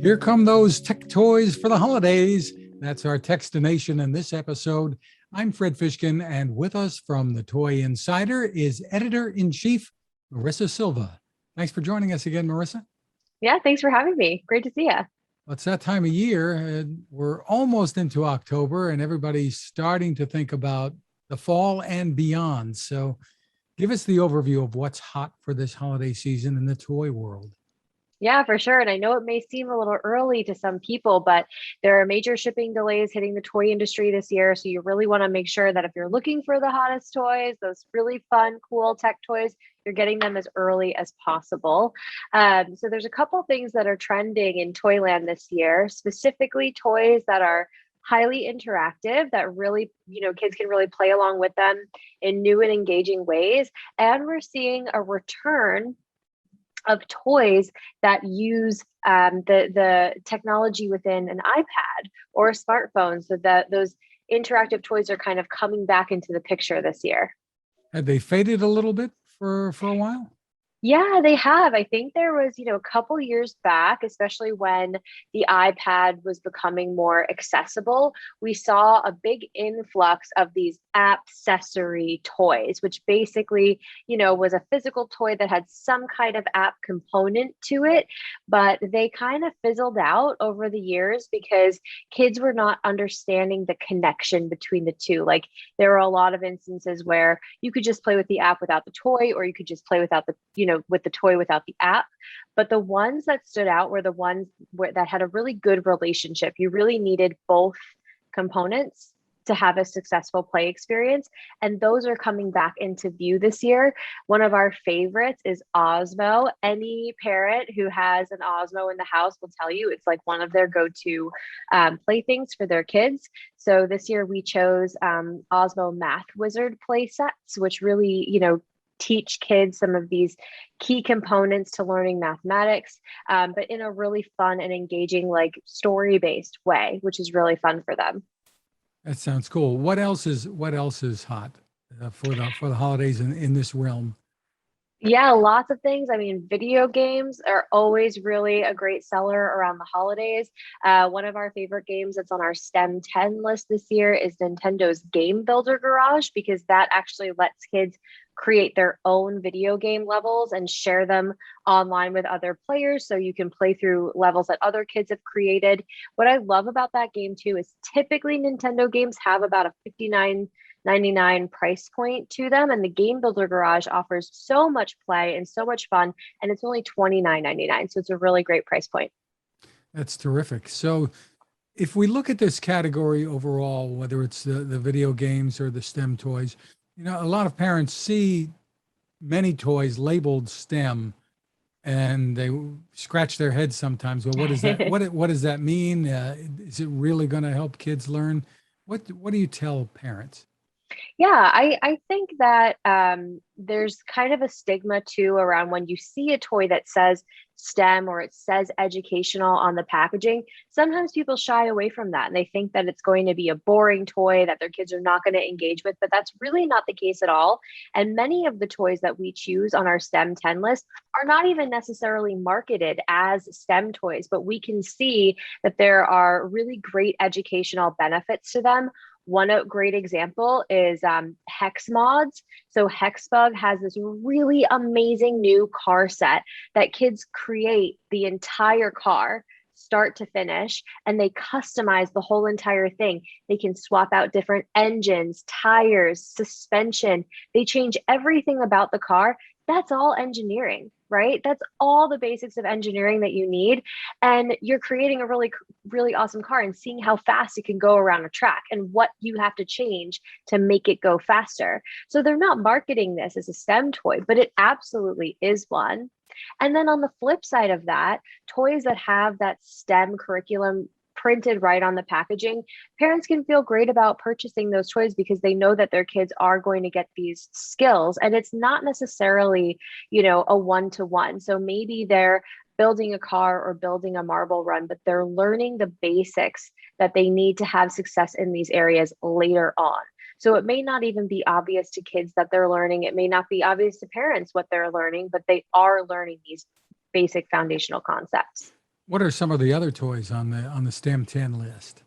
Here come those tech toys for the holidays. That's our Techstination in this episode. I'm Fred Fishkin, and with us from the Toy Insider is Editor-in-Chief Marissa Silva. Thanks for joining us again, Marissa. Yeah, thanks for having me. Great to see you. Well, it's that time of year. We're almost into October, and everybody's starting to think about the fall and beyond. So give us the overview of what's hot for this holiday season in the toy world. Yeah, for sure. And I know it may seem a little early to some people, but there are major shipping delays hitting the toy industry this year. So you really want to make sure that if you're looking for the hottest toys, those really fun, cool tech toys, you're getting them as early as possible. So there's a couple things that are trending in Toyland this year, specifically toys that are highly interactive that really, kids can really play along with them in new and engaging ways. And we're seeing a return of toys that use the technology within an iPad or a smartphone, so that those interactive toys are kind of coming back into the picture this year. Have they faded a little bit for a while? Yeah, they have. I think there was, a couple years back, especially when the iPad was becoming more accessible, we saw a big influx of these accessory toys, which basically, was a physical toy that had some kind of app component to it, but they kind of fizzled out over the years because kids were not understanding the connection between the two. Like there were a lot of instances where you could just play with the app without the toy, or you could just play without the, with the toy without the app. But the ones that stood out were the ones that had a really good relationship. You really needed both components to have a successful play experience. And those are coming back into view this year. One of our favorites is Osmo. Any parent who has an Osmo in the house will tell you it's like one of their go-to playthings for their kids. So this year we chose Osmo Math Wizard play sets, which really, teach kids some of these key components to learning mathematics, but in a really fun and engaging, like story-based way, which is really fun for them. That sounds cool. What else is hot for the holidays in this realm? Yeah, lots of things. I mean, video games are always really a great seller around the holidays. One of our favorite games that's on our STEM 10 list this year is Nintendo's Game Builder Garage, because that actually lets kids create their own video game levels and share them online with other players. So you can play through levels that other kids have created. What I love about that game too is typically Nintendo games have about a $59.99 price point to them, and the Game Builder Garage offers so much play and so much fun, and it's only $29.99, so it's a really great price point. That's terrific. So if we look at this category overall, whether it's the video games or the STEM toys, a lot of parents see many toys labeled STEM and they scratch their heads sometimes. Well, what is that? What does that mean? Is it really going to help kids learn? What do you tell parents? Yeah, I think that there's kind of a stigma too around when you see a toy that says STEM or it says educational on the packaging. Sometimes people shy away from that and they think that it's going to be a boring toy that their kids are not going to engage with, but that's really not the case at all. And many of the toys that we choose on our STEM 10 list are not even necessarily marketed as STEM toys, but we can see that there are really great educational benefits to them. One great example is Hex Mods. So Hexbug has this really amazing new car set that kids create the entire car, start to finish, and they customize the whole entire thing. They can swap out different engines, tires, suspension. They change everything about the car. That's all engineering, right? That's all the basics of engineering that you need. And you're creating a really, really awesome car and seeing how fast it can go around a track and what you have to change to make it go faster. So they're not marketing this as a STEM toy, but it absolutely is one. And then on the flip side of that, toys that have that STEM curriculum printed right on the packaging, parents can feel great about purchasing those toys because they know that their kids are going to get these skills. And it's not necessarily, a one-to-one. So maybe they're building a car or building a marble run, but they're learning the basics that they need to have success in these areas later on. So it may not even be obvious to kids that they're learning. It may not be obvious to parents what they're learning, but they are learning these basic foundational concepts. What are some of the other toys on the STEM 10 list?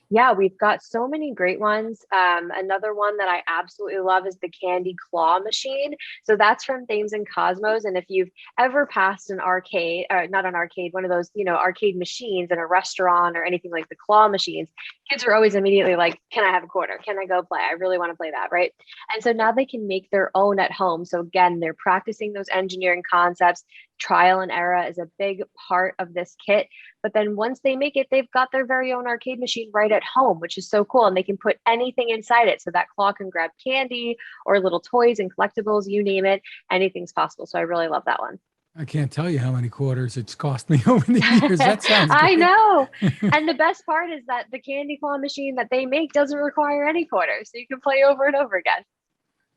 Yeah, we've got so many great ones. Another one that I absolutely love is the candy claw machine. So that's from Thames and Cosmos. And if you've ever passed an arcade, or not an arcade, one of those, arcade machines in a restaurant or anything like the claw machines, kids are always immediately like, can I have a quarter? Can I go play? I really want to play that, right? And so now they can make their own at home. So again, they're practicing those engineering concepts. Trial and error is a big part of this kit. But then once they make it, they've got their very own arcade machine right at home, which is so cool. And they can put anything inside it. So that claw can grab candy or little toys and collectibles, you name it, anything's possible. So I really love that one. I can't tell you how many quarters it's cost me over the years. That sounds I great. know. And the best part is that the candy claw machine that they make doesn't require any quarters. So you can play over and over again.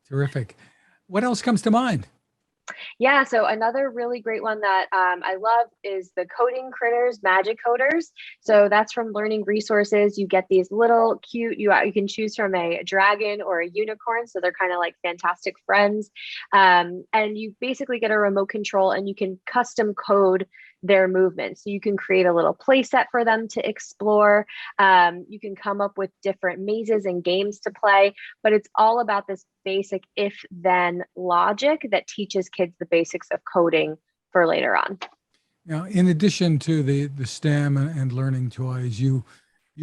Terrific. What else comes to mind? Yeah, so another really great one that I love is the Coding Critters Magic Coders. So that's from Learning Resources. You get these little cute, you can choose from a dragon or a unicorn. So they're kind of like fantastic friends. And you basically get a remote control and you can custom code their movements. So you can create a little play set for them to explore. You can come up with different mazes and games to play, but it's all about this basic if-then logic that teaches kids the basics of coding for later on. Now, in addition to the STEM and learning toys, you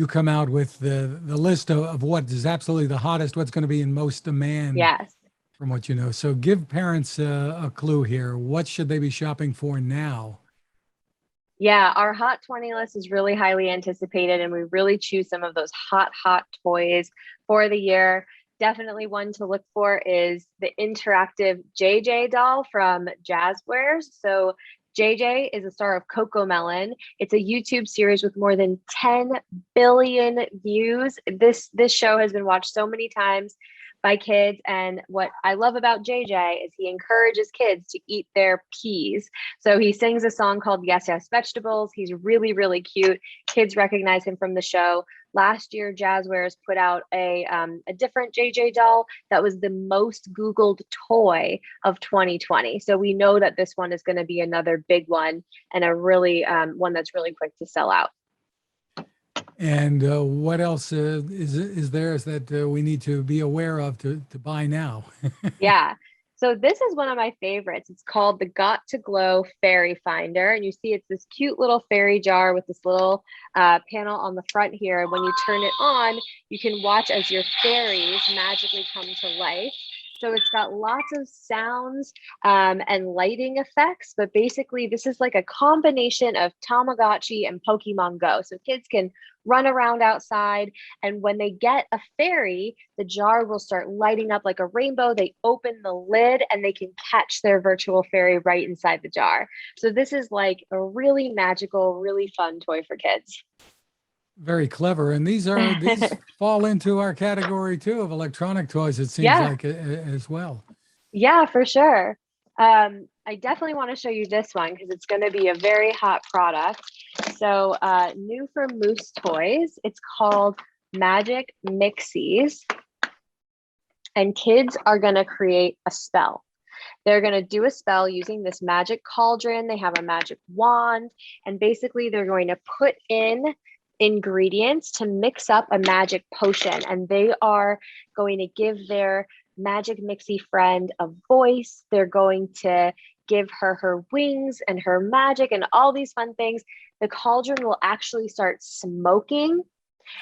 come out with the list of what is absolutely the hottest, what's going to be in most demand. Yes. From what you know. So give parents a clue here. What should they be shopping for now? Yeah, our Hot 20 list is really highly anticipated, and we really choose some of those hot toys for the year. Definitely one to look for is the interactive JJ doll from Jazzwares. So JJ is a star of Cocomelon. It's a YouTube series with more than 10 billion views. This show has been watched so many times by kids. And what I love about JJ is he encourages kids to eat their peas. So he sings a song called Yes, Yes, Vegetables. He's really, really cute. Kids recognize him from the show. Last year, Jazzwares put out a different JJ doll that was the most Googled toy of 2020. So we know that this one is going to be another big one and a really one that's really quick to sell out. And what else is there that we need to be aware of to buy now? Yeah. So this is one of my favorites. It's called the Got to Glow Fairy Finder. And you see it's this cute little fairy jar with this little panel on the front here. And when you turn it on, you can watch as your fairies magically come to life. So it's got lots of sounds and lighting effects, but basically this is like a combination of Tamagotchi and Pokemon Go. So kids can run around outside, and when they get a fairy, the jar will start lighting up like a rainbow. They open the lid and they can catch their virtual fairy right inside the jar. So this is like a really magical, really fun toy for kids. Very clever. And these fall into our category too of electronic toys, it seems Yeah. like as well. Yeah, for sure. I definitely want to show you this one because it's going to be a very hot product. So new from Moose Toys, it's called MagicMixies. And kids are going to create a spell. They're going to do a spell using this magic cauldron. They have a magic wand, and basically they're going to put in ingredients to mix up a magic potion, and they are going to give their magic mixie friend a voice. They're going to give her wings and her magic and all these fun things. The cauldron will actually start smoking.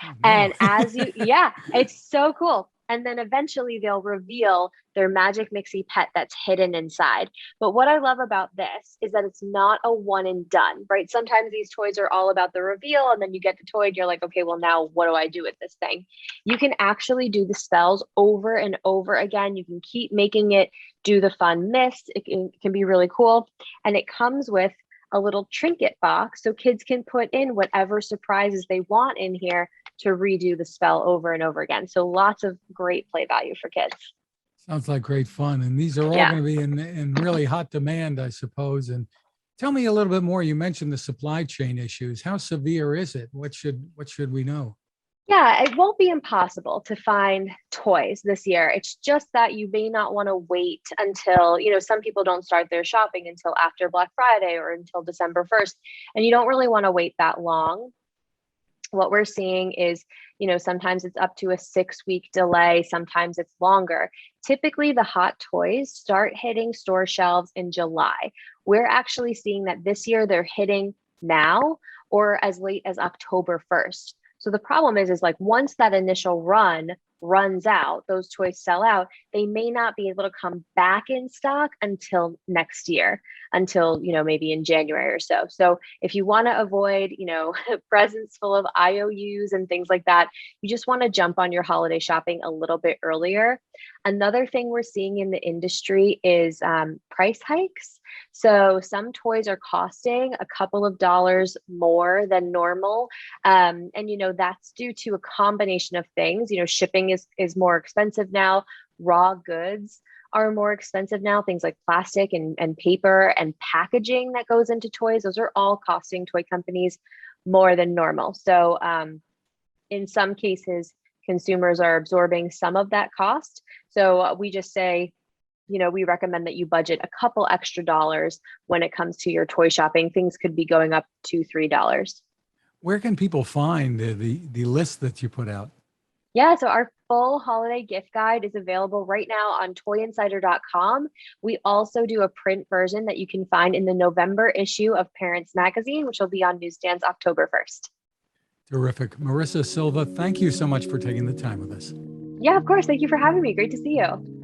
Oh, no. And as you, yeah, it's so cool. And then eventually they'll reveal their magic mixie pet that's hidden inside. But what I love about this is that it's not a one and done, right? Sometimes these toys are all about the reveal, and then you get the toy and you're like, okay, well, now what do I do with this thing? You can actually do the spells over and over again. You can keep making it do the fun myths. It can be really cool. And it comes with a little trinket box so kids can put in whatever surprises they want in here to redo the spell over and over again. So lots of great play value for kids. Sounds like great fun. And these are all going to be in really hot demand, I suppose. And tell me a little bit more. You mentioned the supply chain issues. How severe is it? What should we know? Yeah, it won't be impossible to find toys this year. It's just that you may not want to wait until, some people don't start their shopping until after Black Friday or until December 1st, and you don't really want to wait that long. What we're seeing is, sometimes it's up to a 6-week delay, sometimes it's longer. Typically, the hot toys start hitting store shelves in July. We're actually seeing that this year they're hitting now or as late as October 1st. So the problem is like once that initial run runs out, those toys sell out, they may not be able to come back in stock until next year, until, maybe in January or so. So if you want to avoid, presents full of IOUs and things like that, you just want to jump on your holiday shopping a little bit earlier. Another thing we're seeing in the industry is price hikes. So some toys are costing a couple of dollars more than normal. And, that's due to a combination of things. Shipping is more expensive now. Raw goods are more expensive now. Things like plastic and paper and packaging that goes into toys. Those are all costing toy companies more than normal. So in some cases, consumers are absorbing some of that cost. So we just say, we recommend that you budget a couple extra dollars when it comes to your toy shopping. Things could be going up $2-3. Where can people find the list that you put out? Yeah, so our full holiday gift guide is available right now on toyinsider.com. We also do a print version that you can find in the November issue of Parents Magazine, which will be on newsstands October 1st. Terrific. Marissa Silva, thank you so much for taking the time with us. Yeah, of course. Thank you for having me. Great to see you.